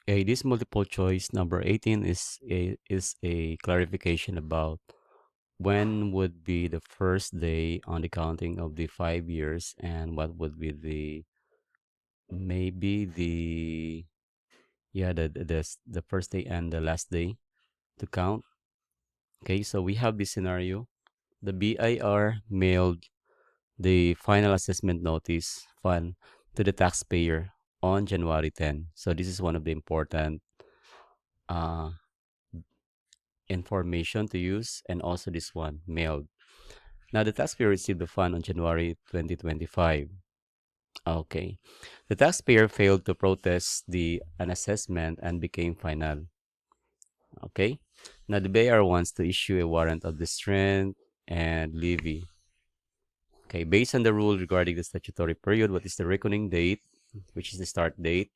Okay, this multiple choice number 18 is a clarification about when would be the first day on the counting of the 5 years and what would be the maybe the yeah the first day and the last day to count. Okay, so we have this scenario. The BIR mailed the final assessment notice fund to the taxpayer on January 10. So this is one of the important uh, information to use, and also this one mailed. Now the taxpayer received the fund on January 2025. Okay. The taxpayer failed to protest the an assessment and became final. Okay. Now the BIR wants to issue a warrant of distraint and levy. Okay. Based on the rule regarding the statutory period, what is the reckoning date, which is the start date,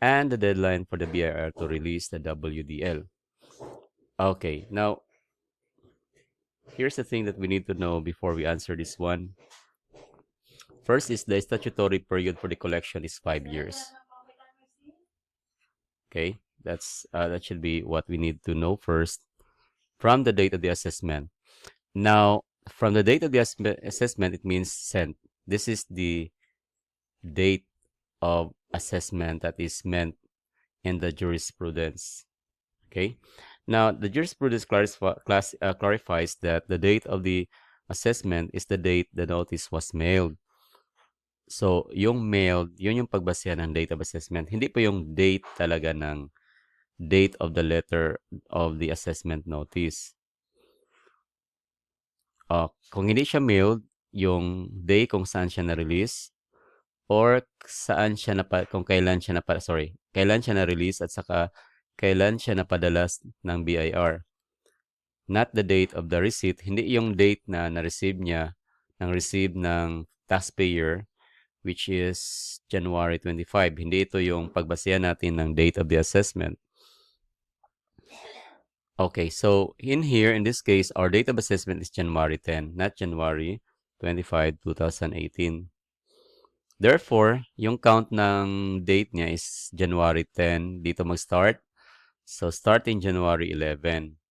and the deadline for the BIR to release the WDL. Okay. Now here's the thing that we need to know before we answer this one. First is the statutory period for the collection is 5 years. Okay, that should be what we need to know first from the date of the assessment. Now, from the date of the assessment, it means sent. This is the date of assessment that is meant in the jurisprudence. Okay, now the jurisprudence clarifies that the date of the assessment is the date the notice was mailed. So, yung mailed, yun yung pagbasehan ng date of assessment. Hindi pa yung date talaga ng date of the letter of the assessment notice. Kung hindi siya mailed, yung day kung saan siya na-release or saan siya kung kailan siya kailan siya na-release at saka kailan siya napadala ng BIR. Not the date of the receipt, hindi yung date na na-receive niya, receive ng taxpayer, which is January 25. Hindi ito yung pagbasehan natin ng date of the assessment. Okay, so in here, in this case, our date of assessment is January 10, not January 25, 2018. Therefore, yung count ng date niya is January 10, dito mag-start. So, starting January 11.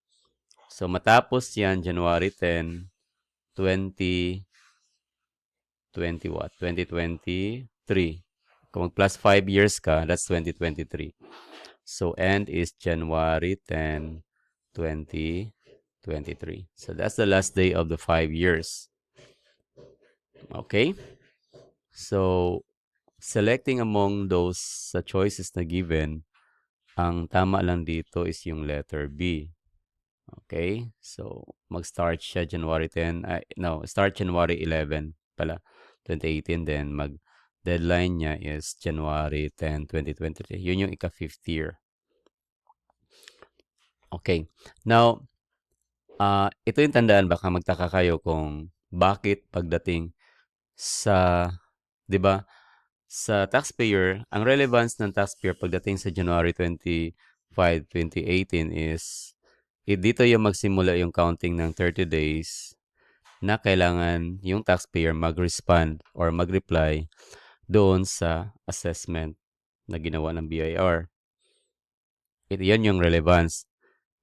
So, matapos yan, January 10, 2020 what? 2023. Kung plus 5 years ka, that's 2023. So, end is January 10, 2023. So, that's the last day of the 5 years. Okay? So, selecting among those choices na given, ang tama lang dito is yung letter B. Okay? So, mag-start siya January 10. Start January 11 pala, 2018. Then, deadline niya is January 10, 2023. Yun yung ika-5th year. Okay. Now, ito yung tandaan, baka magtaka kayo kung bakit pagdating sa, di ba, sa taxpayer, ang relevance ng taxpayer pagdating sa January 25, 2018 is, dito yung magsimula yung counting ng 30 days na kailangan yung taxpayer mag-respond or mag-reply doon sa assessment na ginawa ng BIR. Yan yung relevance.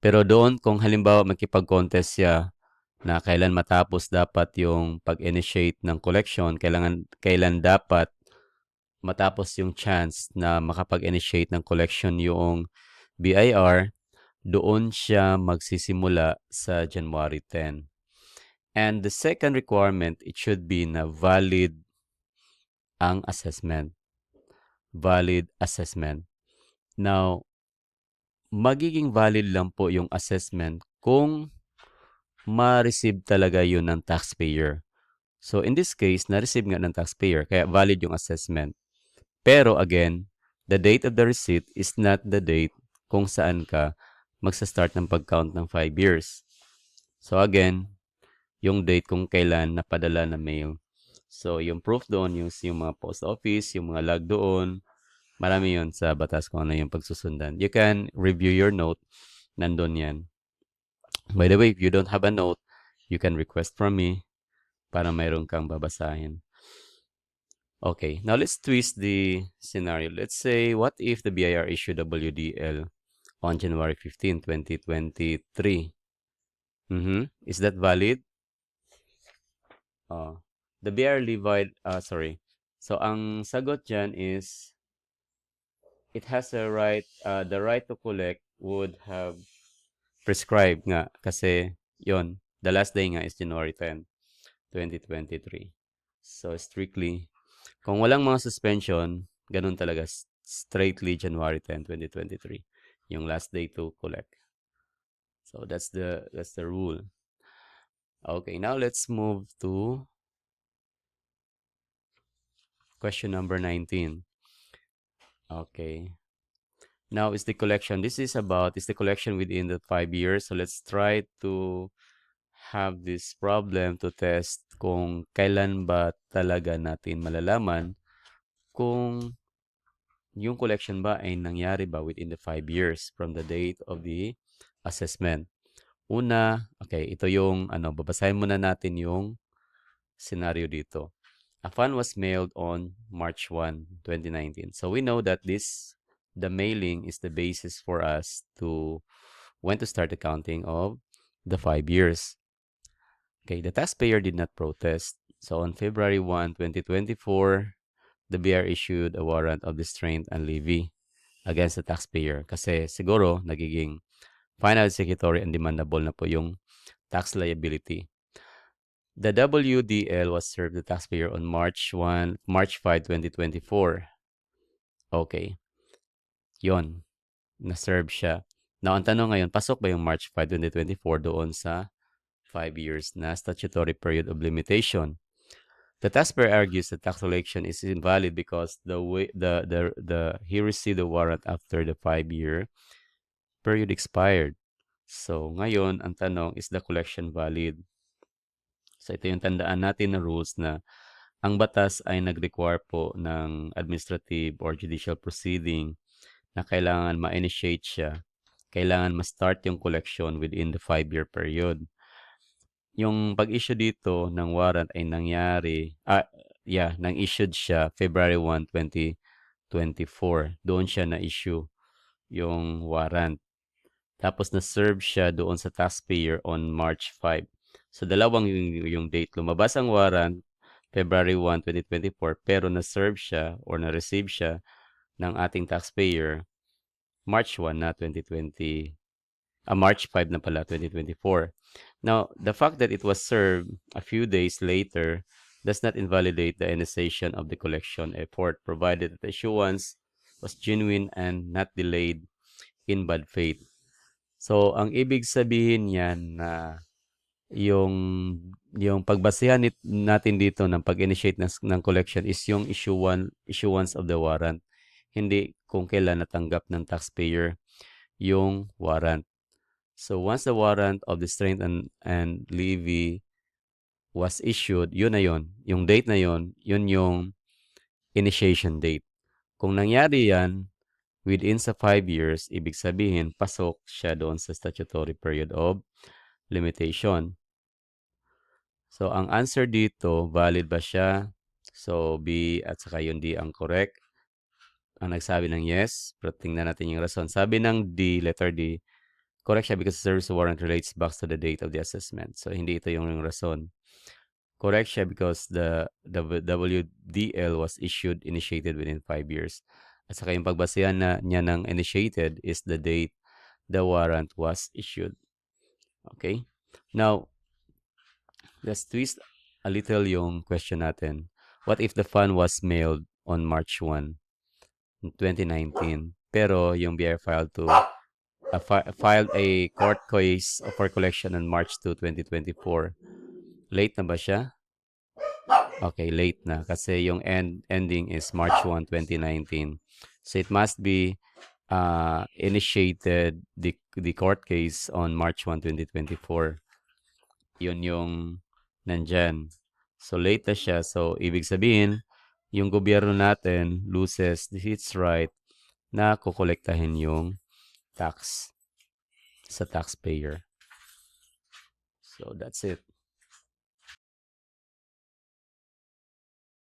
Pero doon, kung halimbawa makipag-contest siya na kailan matapos dapat yung pag-initiate ng collection, kailan dapat matapos yung chance na makapag-initiate ng collection yung BIR, doon siya magsisimula sa January 10. And the second requirement, it should be na valid ang assessment. Valid assessment. Now, magiging valid lang po yung assessment kung ma-receive talaga yun ng taxpayer. So, in this case, na-receive nga ng taxpayer, kaya valid yung assessment. Pero again, the date of the receipt is not the date kung saan ka magsa-start ng pag-count ng 5 years. So again, yung date kung kailan napadala na mail. So yung proof doon, yung mga post office, yung mga log doon, marami yun sa batas kung ano yung pagsusundan. You can review your note, nandun yan. By the way, if you don't have a note, you can request from me para mayroon kang babasahin. Okay, now let's twist the scenario. Let's say, what if the BIR issued a WDL on January 15, 2023? Is that valid? The BIR levied, sorry. So, ang sagot dyan is, it has a right, the right to collect would have prescribed nga kasi yon, the last day nga is January 10, 2023. So, strictly, kung walang mga suspension, ganun talaga, straightly January 10, 2023, yung last day to collect. So, that's the rule. Okay, now let's move to question number 19. Okay. Now is the collection. This is the collection within the 5 years. So let's try to have this problem to test kung kailan ba talaga natin malalaman kung yung collection ba ay nangyari ba within the 5 years from the date of the assessment. Una, okay, ito yung babasahin muna natin yung scenario dito. A fund was mailed on March 1, 2019. So we know that the mailing is the basis for us to when to start the counting of the 5 years. Okay, the taxpayer did not protest. So on February 1, 2024, the BR issued a warrant of distraint and levy against the taxpayer kasi siguro nagiging final executory and demandable na po yung tax liability. The WDL was served the taxpayer on March 5, 2024. Okay. Yon, na-serve siya. Now, ang tanong ngayon, pasok ba yung March 5, 2024 doon sa 5 years na statutory period of limitation? The taxpayer argues the tax collection is invalid because he received the warrant after the 5-year period expired. So, ngayon, ang tanong, is the collection valid? So, ito yung tandaan natin na rules na ang batas ay nag-require po ng administrative or judicial proceeding na kailangan ma-initiate siya. Kailangan ma-start yung collection within the 5-year period. Yung pag-issue dito ng warrant ay nangyari, nang issued siya February 1, 2024. Doon siya na-issue yung warrant. Tapos na-serve siya doon sa taxpayer on March 5. So, dalawang yung date. Lumabas ang warrant, February 1, 2024, pero na-serve siya or na-receive siya ng ating taxpayer March 1 na 2020. March 5 na pala, 2024. Now, the fact that it was served a few days later does not invalidate the initiation of the collection effort, provided that the issuance was genuine and not delayed in bad faith. So, ang ibig sabihin niyan na yung pagbasihan natin dito ng pag-initiate ng collection is yung issuance of the warrant. Hindi kung kailan natanggap ng taxpayer yung warrant. So, once the warrant of distraint and levy was issued, yun na yun. Yung date na yun yung initiation date. Kung nangyari yan within sa 5 years, ibig sabihin, pasok siya doon sa statutory period of limitation. So, ang answer dito, valid ba siya? So, B at saka yung D ang correct. Ang nagsabi ng yes, pero tingnan natin yung rason. Sabi ng D, letter D, correct siya because the service warrant relates back to the date of the assessment. So, hindi ito yung rason. Correct siya because the WDL was initiated within 5 years. At saka yung pagbasihan niya ng initiated is the date the warrant was issued. Okay? Now, let's twist a little yung question natin. What if the fund was mailed on March 1, 2019, pero yung BIR filed a court case for collection on March 2, 2024. Late na ba siya? Okay, late na kasi yung ending is March 1, 2019. So it must be initiated the court case on March 1, 2024. Yun yung nandyan. So late na siya. So ibig sabihin, yung gobyerno natin loses its right na kukolektahin yung tax sa taxpayer. So that's it.